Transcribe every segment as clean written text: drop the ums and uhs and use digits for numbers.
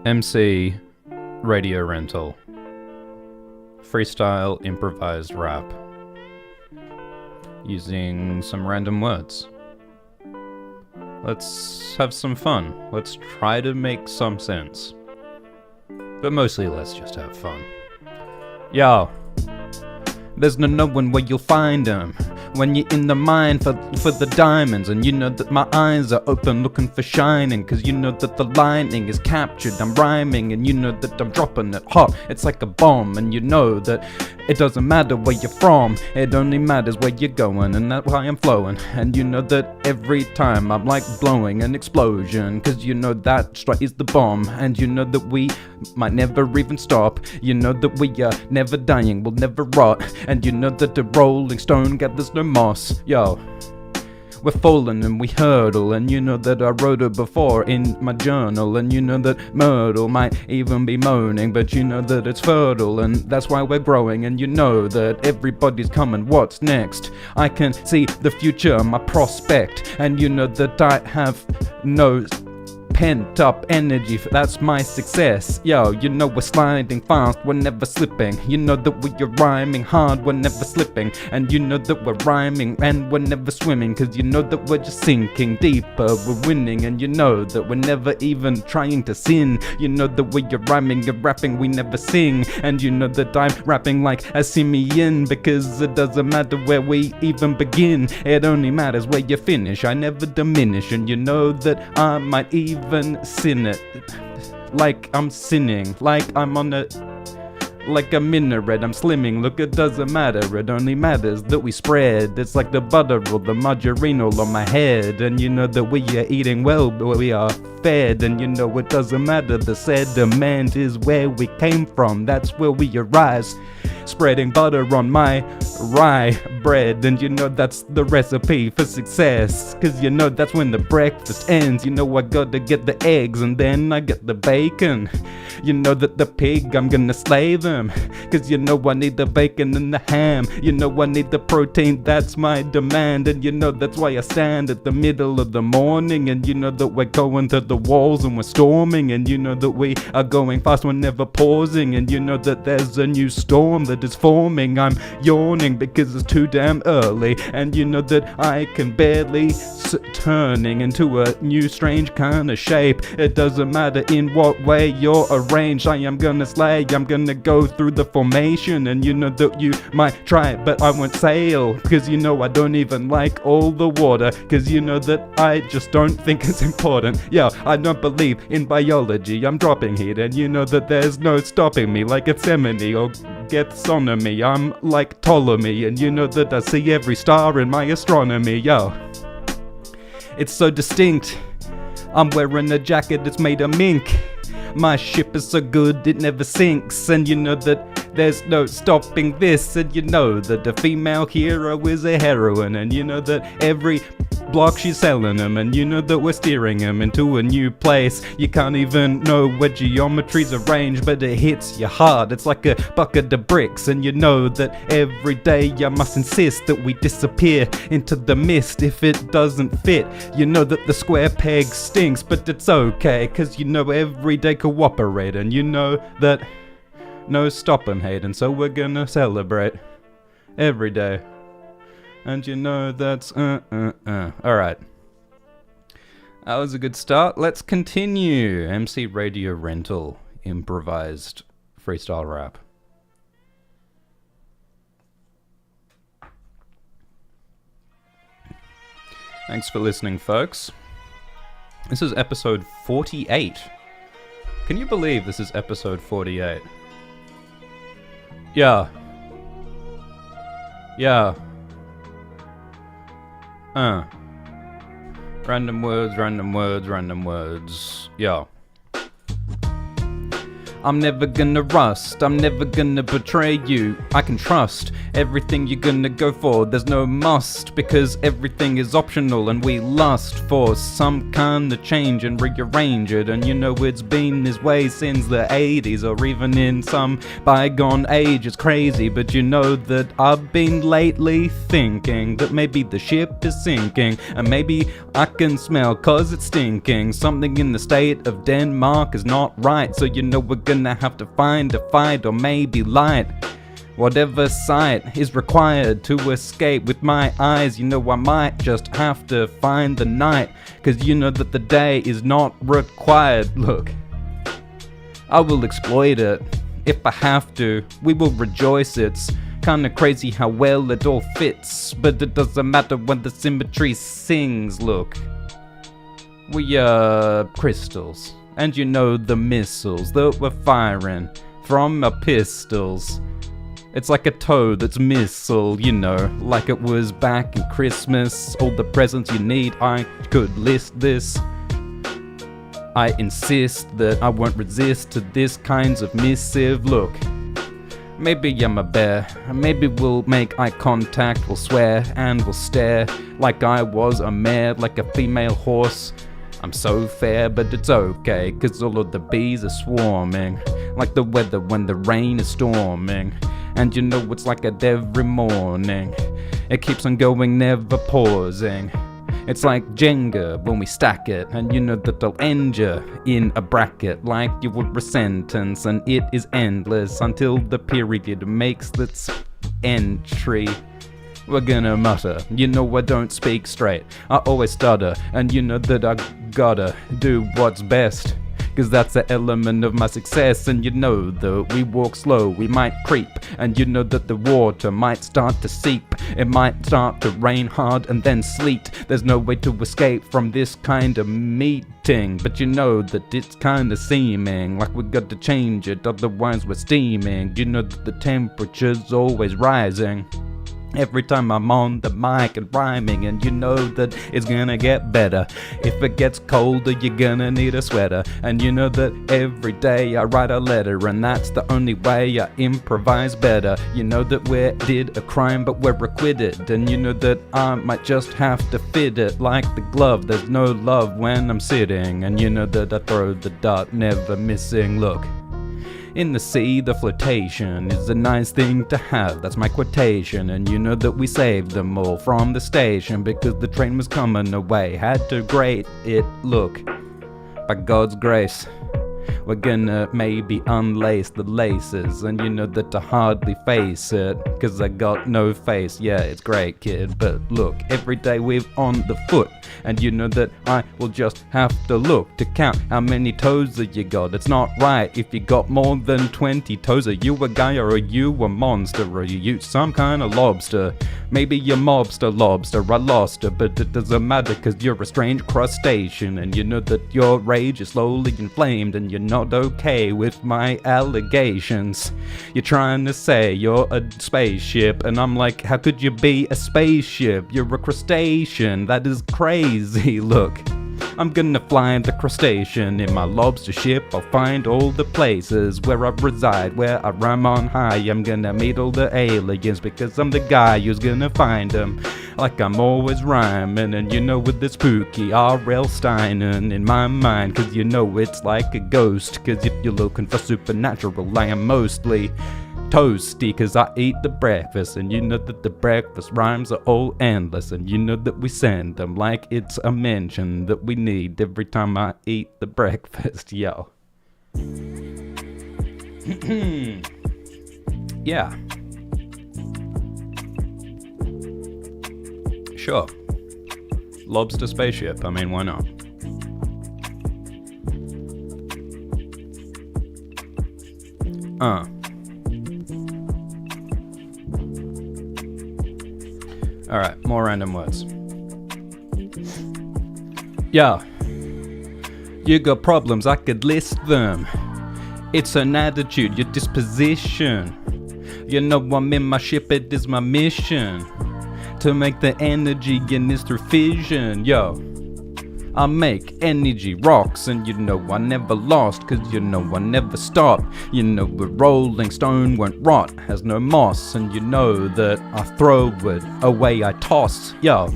MC radio rental. Freestyle improvised rap. Using some random words. Let's have some fun. Let's try to make some sense. But mostly let's just have fun. Yo. There's no knowing where you'll find them when you're in the mine for the diamonds. And you know that my eyes are open looking for shining, cause you know that the lightning is captured. I'm rhyming and you know that I'm dropping it hot, it's like a bomb. And you know that it doesn't matter where you're from, it only matters where you're going, and that's why I'm flowing. And you know that every time I'm like blowing an explosion, cause you know that strike is the bomb. And you know that we might never even stop, you know that we are never dying, we'll never rot. And you know that the rolling stone gathers no moss. Yo, we're falling and we hurdle, and you know that I wrote it before in my journal. And you know that Myrtle might even be moaning, but you know that it's fertile, and that's why we're growing. And you know that everybody's coming, what's next? I can see the future, my prospect. And you know that I have no pent up energy, that's my success. Yo, you know we're sliding fast, we're never slipping. You know that we are rhyming hard, we're never slipping. And you know that we're rhyming and we're never swimming, cause you know that we're just sinking deeper, we're winning. And you know that we're never even trying to sin. You know that we are rhyming and rapping, we never sing. And you know that I'm rapping like a simian, because it doesn't matter where we even begin, it only matters where you finish. I never diminish. And you know that I might even sin it, like I'm sinning, like I'm on like a minaret, I'm slimming. Look, it doesn't matter, it only matters that we spread. It's like the butter or the margarine all on my head. And you know that we are eating well, but we are fed. And you know it doesn't matter, the sediment is where we came from, that's where we arise. Spreading butter on my rye bread. And you know that's the recipe for success, cause you know that's when the breakfast ends. You know I gotta get the eggs and then I get the bacon. You know that the pig, I'm gonna slay them, cause you know I need the bacon and the ham. You know I need the protein, that's my demand. And you know that's why I stand at the middle of the morning. And you know that we're going to the walls and we're storming. And you know that we are going fast, we're never pausing. And you know that there's a new storm that is forming. I'm yawning because it's too damn early. And you know that I can barely turning into a new strange kind of shape. It doesn't matter in what way you're arranged, I am gonna slay, I'm gonna go through the formation. And you know that you might try it, but I won't sail, cause you know I don't even like all the water, cause you know that I just don't think it's important. Yeah, I don't believe in biology, I'm dropping heat. And you know that there's no stopping me, like Gethsemane or Gethsemane, I'm like Ptolemy. And you know that I see every star in my astronomy. Yo, it's so distinct, I'm wearing a jacket that's made of mink. My ship is so good it never sinks. And you know that there's no stopping this. And you know that the female hero is a heroine. And you know that every block she's selling them. And you know that we're steering them into a new place. You can't even know where geometry's arranged, but it hits you hard, it's like a bucket of bricks. And you know that every day I must insist that we disappear into the mist if it doesn't fit. You know that the square peg stinks, but it's okay, cause you know every day cooperate. And you know that no stopping hate, and so we're gonna celebrate every day. And you know that's Alright. That was a good start. Let's continue. MC Radio Rental, improvised freestyle rap. Thanks for listening, folks. This is episode 48. Can you believe this is episode 48? Yeah. Random words. Yeah. I'm never gonna rust, I'm never gonna betray you. I can trust everything you're gonna go for. There's no must, because everything is optional, and we lust for some kind of change and rearrange it. And you know it's been this way since the 80s, or even in some bygone age. It's crazy, but you know that I've been lately thinking that maybe the ship is sinking, and maybe I can smell cause it's stinking. Something in the state of Denmark is not right, so you know we're gonna have to find a fight, or maybe light. Whatever sight is required to escape with my eyes, you know I might just have to find the night, cause you know that the day is not required. Look, I will exploit it if I have to, we will rejoice. It's kinda crazy how well it all fits, but it doesn't matter when the symmetry sings. Look, we are crystals, and you know the missiles that we're firing from our pistols. It's like a toe that's missile, you know, like it was back in Christmas. All the presents you need, I could list this. I insist that I won't resist to this kinds of missive. Look, maybe I'm a bear, maybe we'll make eye contact, we'll swear and we'll stare like I was a mare, like a female horse. I'm so fair, but it's okay, cause all of the bees are swarming, like the weather when the rain is storming. And you know it's like it every morning, it keeps on going, never pausing. It's like Jenga when we stack it, and you know that they'll end you in a bracket like you would a sentence, and it is endless until the period makes its entry. We're gonna mutter, you know I don't speak straight, I always stutter, and you know that I gotta do what's best, cause that's the element of my success. And you know that we walk slow, we might creep, and you know that the water might start to seep. It might start to rain hard and then sleet. There's no way to escape from this kind of meeting, but you know that it's kinda seeming like we got to change it, otherwise we're steaming. You know that the temperature's always rising every time I'm on the mic and rhyming, and you know that it's gonna get better. If it gets colder, you're gonna need a sweater. And you know that every day I write a letter, and that's the only way I improvise better. You know that we did a crime, but we're acquitted, and you know that I might just have to fit it like the glove. There's no love when I'm sitting, and you know that I throw the dart, never missing. Look, in the sea, the flotation is a nice thing to have, that's my quotation. And you know that we saved them all from the station, because the train was coming away, had to grate it. Look, by God's grace, we're gonna maybe unlace the laces, and you know that I hardly face it, cause I got no face. Yeah, it's great, kid, but look, every day we're on the foot, and you know that I will just have to look to count how many toes that you got. It's not right if you got more than 20 toes. Are you a guy, or are you a monster, or are you some kind of lobster? Maybe you're mobster lobster, I lost her, but it doesn't matter, cause you're a strange crustacean. And you know that your rage is slowly inflamed, and you're not okay with my allegations. You're trying to say you're a spaceship, and I'm like, how could you be a spaceship? You're a crustacean, that is crazy. Look, I'm gonna fly the crustacean in my lobster ship. I'll find all the places where I reside, where I rhyme on high. I'm gonna meet all the aliens, because I'm the guy who's gonna find them. Like I'm always rhyming, and you know with the spooky R.L. Steinen in my mind, cause you know it's like a ghost. Cause if you're looking for supernatural, I am mostly toasty, cause I eat the breakfast, and you know that the breakfast rhymes are all endless, and you know that we send them like it's a mention that we need every time I eat the breakfast. Yo. Yeah. Sure. Lobster spaceship, I mean, why not? Alright, more random words. Yeah. You got problems, I could list them. It's an attitude, your disposition. You know I'm in my ship, it is my mission to make the energy in this through fission. Yo, I make energy rocks, and you know I never lost, cause you know I never stopped. You know a rolling stone won't rot, has no moss, and you know that I throw it away, I toss. Yo,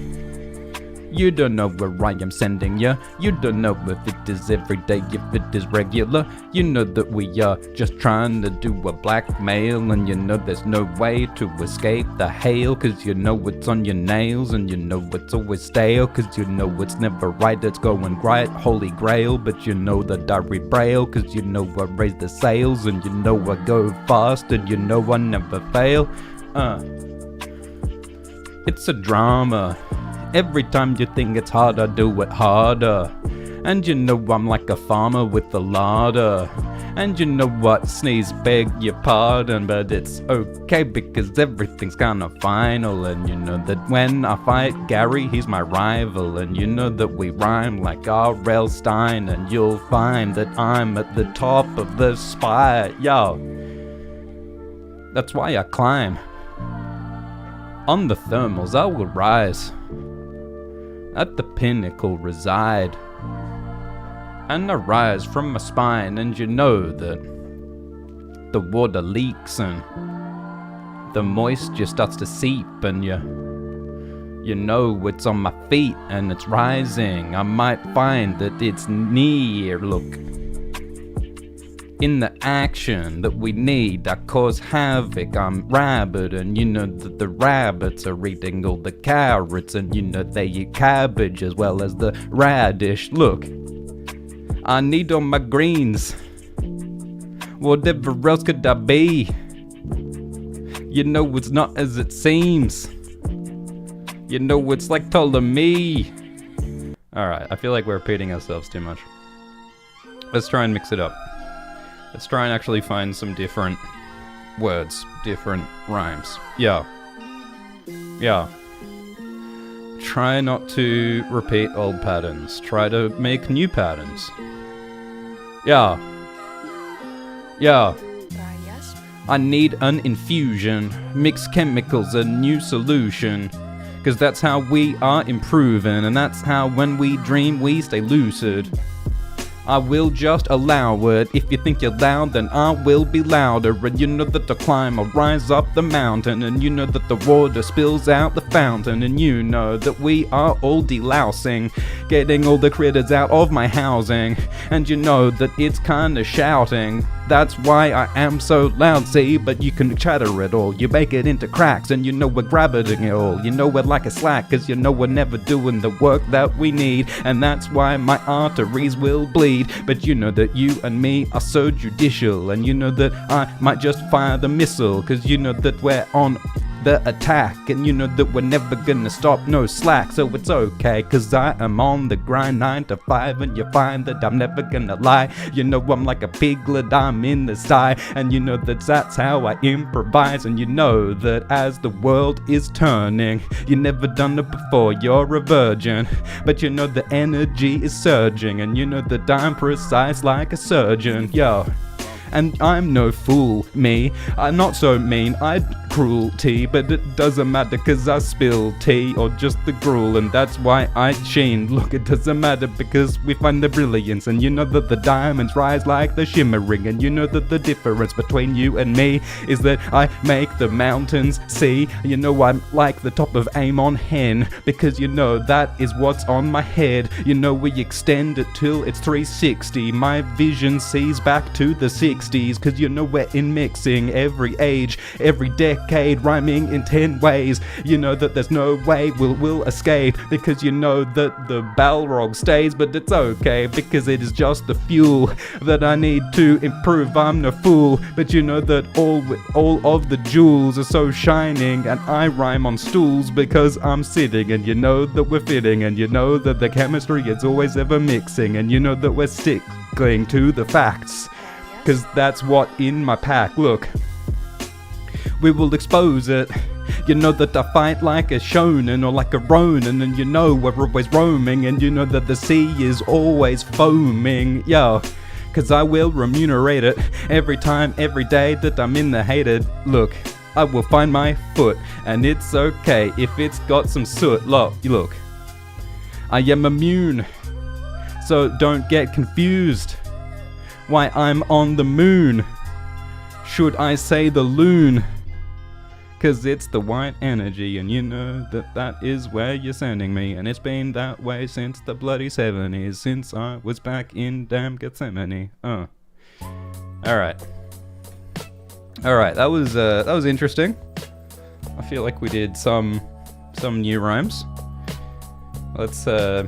you don't know where I am sending ya. You don't know if it is every day, if it is regular. You know that we are just trying to do a blackmail, and you know there's no way to escape the hail, cause you know it's on your nails, and you know it's always stale, cause you know it's never right, it's going right, holy grail. But you know that I read braille, cause you know I raise the sails, and you know I go fast, and you know I never fail. It's a drama. Every time you think it's hard, I do it harder. And you know I'm like a farmer with a larder. And you know what, sneeze, beg your pardon, but it's okay because everything's kinda final. And you know that when I fight Gary, he's my rival. And you know that we rhyme like R.L. Stein, and you'll find that I'm at the top of the spire. Yo, that's why I climb. On the thermals I will rise, at the pinnacle reside, and I rise from my spine. And you know that the water leaks and the moisture starts to seep, and you know it's on my feet and it's rising. I might find that it's near. Look, in the action that we need, I cause havoc, I'm rabid, and you know that the rabbits are eating all the carrots, and you know they eat cabbage as well as the radish. Look, I need all my greens, whatever else could I be? You know it's not as it seems, you know it's like Ptolemy. Alright, I feel like we're repeating ourselves too much. Let's try and mix it up. Let's try and actually find some different words, different rhymes. Yeah. Try not to repeat old patterns. Try to make new patterns. Yeah. I need an infusion. Mix chemicals, a new solution. Cause that's how we are improving, and that's how when we dream we stay lucid. I will just allow it. If you think you're loud, then I will be louder. And you know that the climb will rise up the mountain, and you know that the water spills out the fountain, and you know that we are all delousing, getting all the critters out of my housing. And you know that it's kinda shouting. That's why I am so loud, see, but you can chatter it all. You make it into cracks, and you know we're grabbing it all. You know we're like a slack, cause you know we're never doing the work that we need. And that's why my arteries will bleed. But you know that you and me are so judicial, and you know that I might just fire the missile, cause you know that we're on the attack, and you know that we're never gonna stop, no slack. So it's okay, cause I am on the grind 9 to 5, and you find that I'm never gonna lie. You know I'm like a piglet, I'm in the sty, and you know that's how I improvise. And you know that as the world is turning, you never done it before, you're a virgin, but you know the energy is surging, and you know that I'm precise like a surgeon. Yo, and I'm no fool, me. I'm not so mean, I'd cruelty, but it doesn't matter cause I spill tea or just the gruel, and that's why I sheen. Look, it doesn't matter because we find the brilliance, and you know that the diamonds rise like the shimmering, and you know that the difference between you and me is that I make the mountains see. You know I'm like the top of Amon Hen, because you know that is what's on my head. You know we extend it till it's 360. My vision sees back to the 60s, cause you know we're in mixing every age, every decade, rhyming in 10 ways. You know that there's no way we'll escape, because you know that the Balrog stays, but it's okay because it is just the fuel that I need to improve. I'm no fool, but you know that all of the jewels are so shining, and I rhyme on stools because I'm sitting, and you know that we're fitting, and you know that the chemistry is always ever mixing, and you know that we're sticking to the facts, cause that's what in my pack. Look, we will expose it. You know that I fight like a shonen or like a ronin, and you know we're always roaming, and you know that the sea is always foaming. Yo, cause I will remunerate it every time, every day that I'm in the hated. Look, I will find my foot, and it's okay if it's got some soot. Look, I am immune So don't get confused why I'm on the moon. Should I say the loon? 'Cause it's the white energy, and you know that that is where you're sending me. And it's been that way since the bloody 70s, since I was back in damn Gethsemane. Alright, that was interesting. I feel like we did some new rhymes. Let's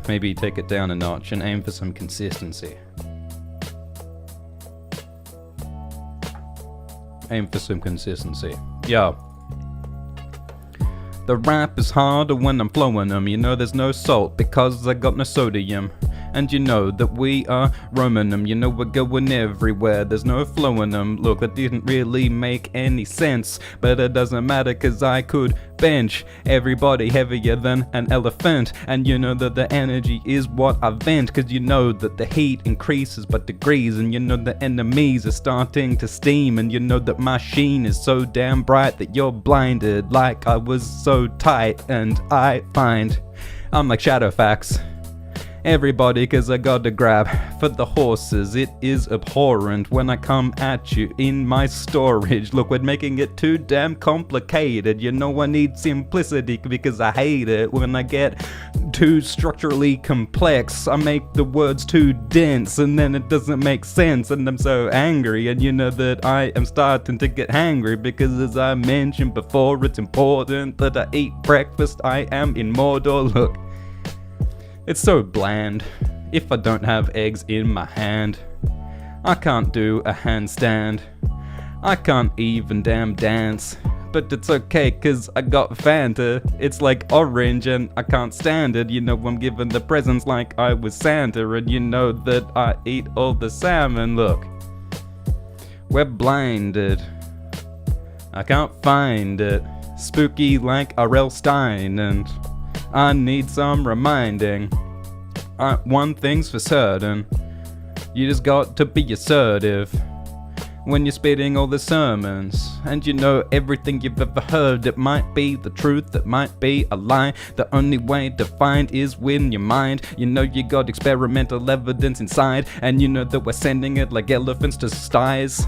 maybe take it down a notch and aim for some consistency. Yeah. The rap is harder when I'm flowing them. You know there's no salt because I got no sodium. And you know that we are roaming them. You know we're going everywhere, there's no flow in them. Look, that didn't really make any sense, but it doesn't matter cause I could bench everybody heavier than an elephant. And you know that the energy is what I vent, cause you know that the heat increases by degrees. And you know the enemies are starting to steam. And you know that my sheen is so damn bright that you're blinded like I was so tight. And I find I'm like Shadowfax. Everybody, cause I got to grab for the horses. It is abhorrent when I come at you in my storage. Look, we're making it too damn complicated. You know I need simplicity because I hate it when I get too structurally complex. I make the words too dense and then it doesn't make sense and I'm so angry. And you know that I am starting to get hangry because as I mentioned before, it's important that I eat breakfast. I am immortal. Look, it's so bland if I don't have eggs in my hand. I can't do a handstand. I can't even damn dance. But it's okay cause I got Fanta. It's like orange and I can't stand it. You know I'm giving the presents like I was Santa. And you know that I eat all the salmon. Look, we're blinded. I can't find it. Spooky like R.L. Stein, and I need some reminding. One thing's for certain, you just got to be assertive when you're spitting all the sermons. And you know everything you've ever heard, it might be the truth, it might be a lie. The only way to find is win your mind. You know you got experimental evidence inside, and you know that we're sending it like elephants to styes.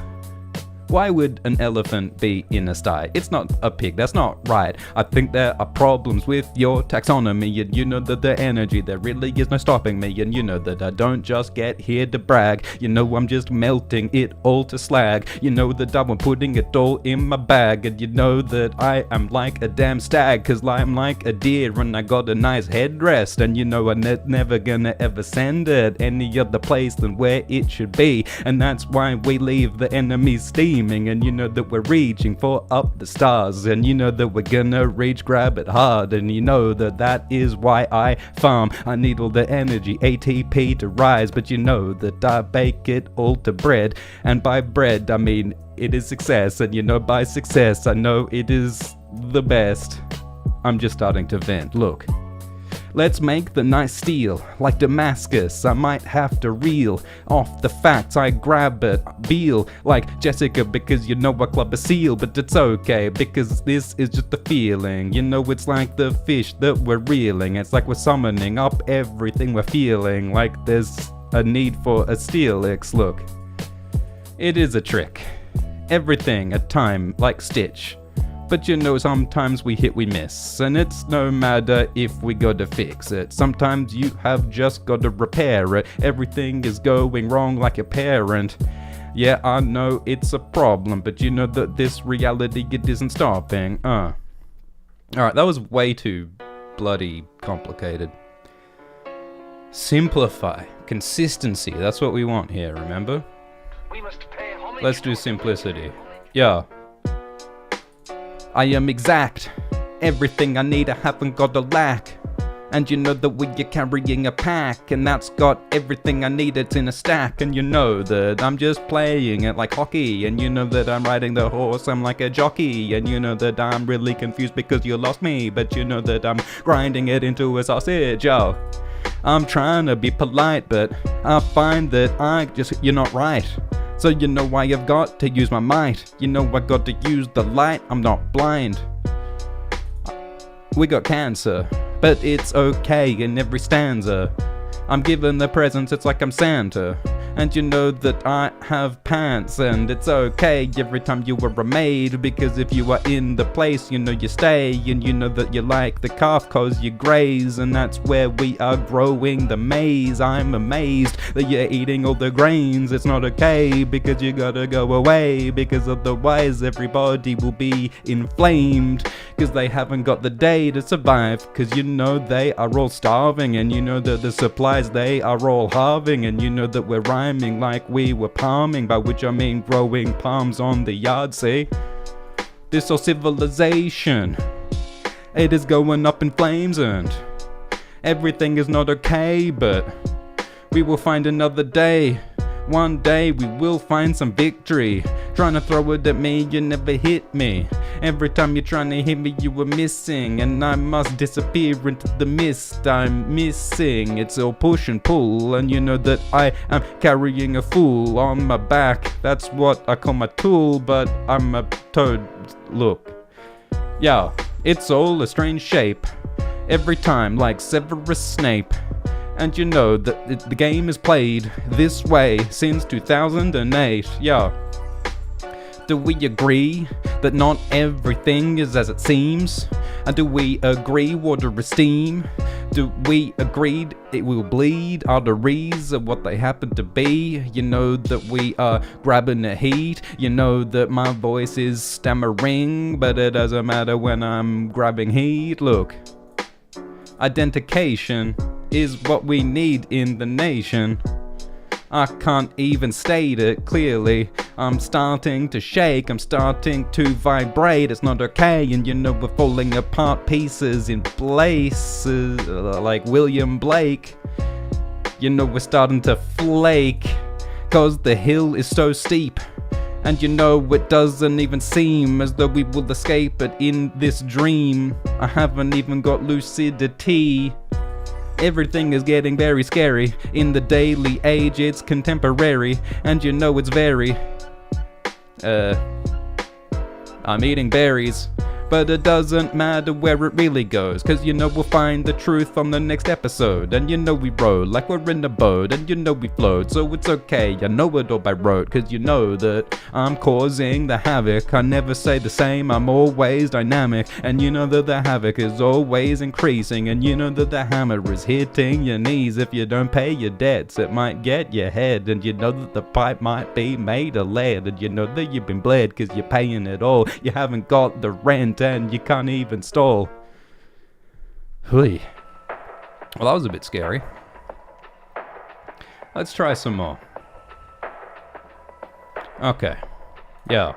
Why would an elephant be in a sty? It's not a pig, that's not right. I think there are problems with your taxonomy. And you know that the energy, there really is no stopping me. And you know that I don't just get here to brag. You know I'm just melting it all to slag. You know that I'm putting it all in my bag. And you know that I am like a damn stag, cause I'm like a deer and I got a nice headrest. And you know I'm never gonna ever send it any other place than where it should be. And that's why we leave the enemies steam. And you know that we're reaching for up the stars. And you know that we're gonna reach, grab it hard. And you know that that is why I farm. I need all the energy, ATP to rise. But you know that I bake it all to bread. And by bread I mean it is success. And you know by success I know it is the best. I'm just starting to vent. Look, let's make the nice steel like Damascus. I might have to reel off the facts. I grab it, Beal like Jessica because you know I club a seal. But it's okay because this is just a feeling. You know it's like the fish that we're reeling. It's like we're summoning up everything we're feeling. Like there's a need for a steelix. Look, it is a trick. Everything at time like Stitch. But you know sometimes we hit, we miss. And it's no matter if we gotta fix it. Sometimes you have just gotta repair it. Everything is going wrong like a parent. Yeah, I know it's a problem, but you know that this reality, it isn't stopping. Alright, that was way too bloody complicated. Simplify. Consistency, that's what we want here, remember? Let's do simplicity. Yeah. I am exact. Everything I need I haven't got a lack. And you know that we are carrying a pack, and that's got everything I need, it's in a stack. And you know that I'm just playing it like hockey. And you know that I'm riding the horse, I'm like a jockey. And you know that I'm really confused because you lost me. But you know that I'm grinding it into a sausage, yo. I'm trying to be polite, but I find that you're not right. So you know why I've got to use my might. You know I got to use the light, I'm not blind. We got cancer, but it's okay in every stanza. I'm giving the presents, it's like I'm Santa. And you know that I have pants, and it's okay every time you are a maid, because if you are in the place, you know you stay, and you know that you like the calf cause you graze, and that's where we are growing the maize. I'm amazed that you're eating all the grains. It's not okay, because you gotta go away, because otherwise everybody will be inflamed, because they haven't got the day to survive, because you know they are all starving, and you know that the supplies they are all halving, and you know that we're rhyming like we were palming, by which I mean growing palms on the yard, see? This whole civilization, it is going up in flames, and everything is not okay, but we will find another day. One day we will find some victory. Trying to throw it at me, you never hit me. Every time you're trying to hit me, you were missing, and I must disappear into the mist. I'm missing. It's all push and pull, and you know that I am carrying a fool on my back. That's what I call my tool, but I'm a toad. Look, yeah, it's all a strange shape. Every time, like Severus Snape. And you know that the game is played this way since 2008, yeah. Do we agree that not everything is as it seems? And do we agree water is steam? Do we agree it will bleed arteries of what they happen to be? You know that we are grabbing the heat. You know that my voice is stammering, but it doesn't matter when I'm grabbing heat. Look, identification is what we need in the nation. I can't even state it clearly. I'm starting to shake, I'm starting to vibrate. It's not okay, and you know we're falling apart pieces in places like William Blake. You know we're starting to flake, cause the hill is so steep. And you know it doesn't even seem as though we will escape it in this dream. I haven't even got lucidity. Everything is getting very scary. In the daily age, it's contemporary. And you know it's very... I'm eating berries. But it doesn't matter where it really goes, cause you know we'll find the truth on the next episode. And you know we rode like we're in a boat, and you know we float, so it's okay, I know it all by rote. Cause you know that I'm causing the havoc. I never say the same, I'm always dynamic. And you know that the havoc is always increasing. And you know that the hammer is hitting your knees. If you don't pay your debts, it might get your head. And you know that the pipe might be made of lead. And you know that you've been bled cause you're paying it all. You haven't got the rent and you can't even stall. Hui. Well, that was a bit scary. Let's try some more. Okay. Yeah.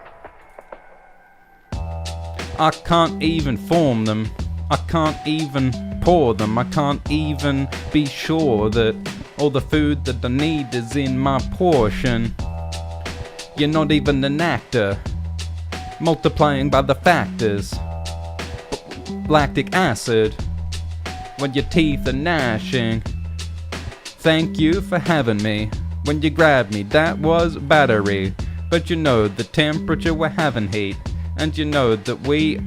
I can't even form them. I can't even pour them. I can't even be sure that all the food that I need is in my portion. You're not even an actor. Multiplying by the factors. Lactic acid. When your teeth are gnashing. Thank you for having me. When you grabbed me, that was battery. But you know the temperature we're having heat. And you know that we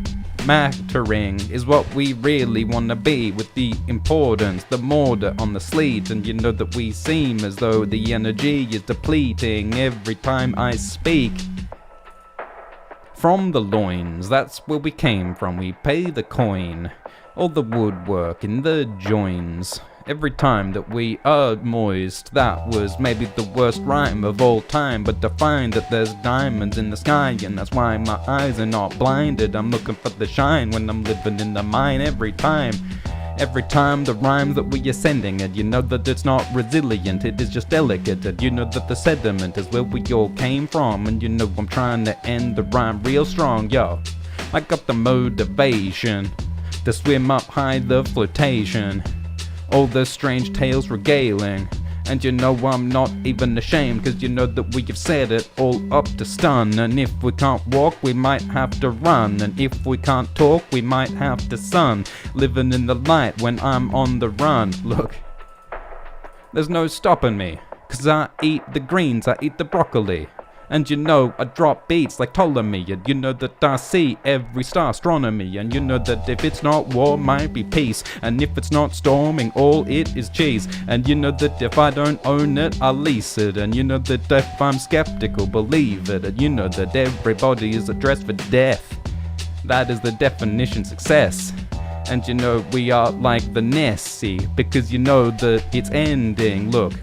mattering is what we really wanna be. With the importance, the mortar on the sleeves. And you know that we seem as though the energy is depleting every time I speak. From the loins, that's where we came from, we pay the coin. All the woodwork in the joins. Every time that we are moist, that was maybe the worst rhyme of all time. But to find that there's diamonds in the sky, and that's why my eyes are not blinded. I'm looking for the shine when I'm living in the mine every time. Every time the rhymes that we are sending, and you know that it's not resilient, it is just delicate. And you know that the sediment is where we all came from. And you know I'm trying to end the rhyme real strong, yo. I got the motivation to swim up high the flotation. All the strange tales regaling. And you know I'm not even ashamed, cause you know that we have said it all up to stun. And if we can't walk, we might have to run. And if we can't talk, we might have to sun. Living in the light when I'm on the run. Look, there's no stopping me, cause I eat the greens, I eat the broccoli. And you know I drop beats like Ptolemy, and you know that I see every star astronomy, and you know that if it's not war, might be peace, and if it's not storming, all it is cheese, and you know that if I don't own it, I'll lease it, and you know that if I'm skeptical, believe it, and you know that everybody is addressed for death. That is the definition success. And you know we are like the Nessie, because you know that it's ending. Look,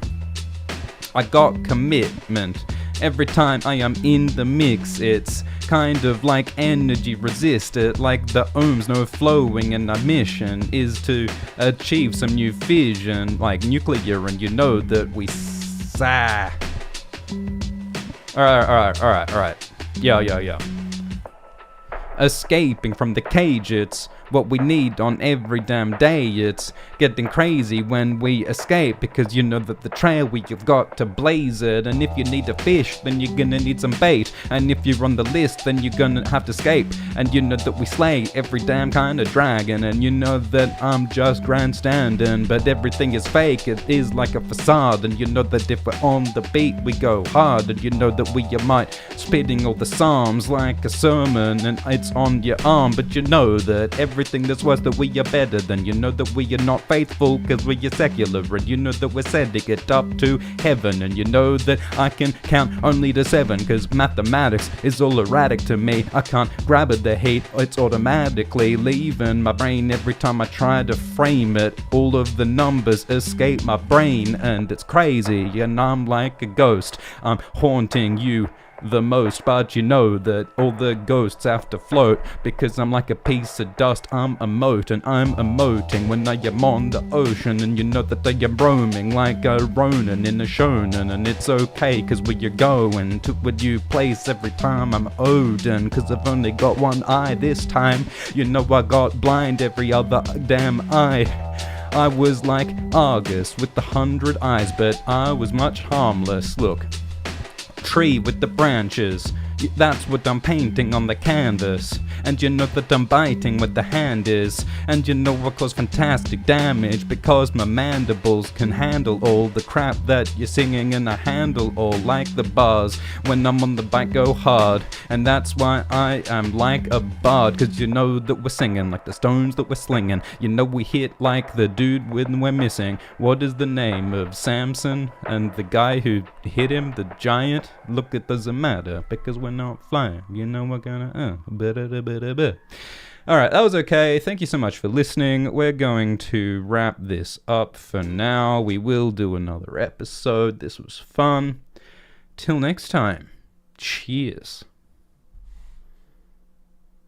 I got commitment. Every time I am in the mix, it's kind of like energy resisted, like the ohms no flowing, and our mission is to achieve some new fission, like nuclear, and you know that we Alright. Yo. Escaping from the cage, it's what we need on every damn day. It's getting crazy when we escape, because you know that the trail you've got to blaze it, and if you need a fish, then you're gonna need some bait, and if you're on the list, then you're gonna have to escape, and you know that we slay every damn kind of dragon, and you know that I'm just grandstanding, but everything is fake, it is like a facade, and you know that if we're on the beat we go hard, and you know that we might spitting all the psalms like a sermon, and it's on your arm, but you know that everything that's worse that we are better than, you know that we are not faithful cause we are secular, and you know that we're setting it up to heaven, and you know that I can count only to 7 cause mathematics is all erratic to me. I can't grab at the heat, it's automatically leaving my brain every time I try to frame it. All of the numbers escape my brain, and it's crazy, and I'm like a ghost. I'm haunting you the most, but you know that all the ghosts have to float, because I'm like a piece of dust. I'm a moat, and I'm emoting when I am on the ocean, and you know that I am roaming like a Ronin in a shonen, and it's okay cause we are going to a new place every time I'm Odin, cause I've only got one eye this time. You know I got blind every other damn eye. I was like Argus with the 100 eyes, but I was much harmless. Look, tree with the branches, that's what I'm painting on the canvas, and you know that I'm biting where the hand is, and you know I cause fantastic damage because my mandibles can handle all the crap that you're singing, and I handle all like the bars when I'm on the bike go hard, and that's why I am like a bard, cause you know that we're singing like the stones that we're slinging, you know we hit like the dude when we're missing. What is the name of Samson and the guy who hit him, the giant? Look, it doesn't matter because we're not flying, you know we're gonna Alright, that was okay. Thank you so much for listening. We're going to wrap this up for now. We will do another episode. This was fun. Till next time, cheers.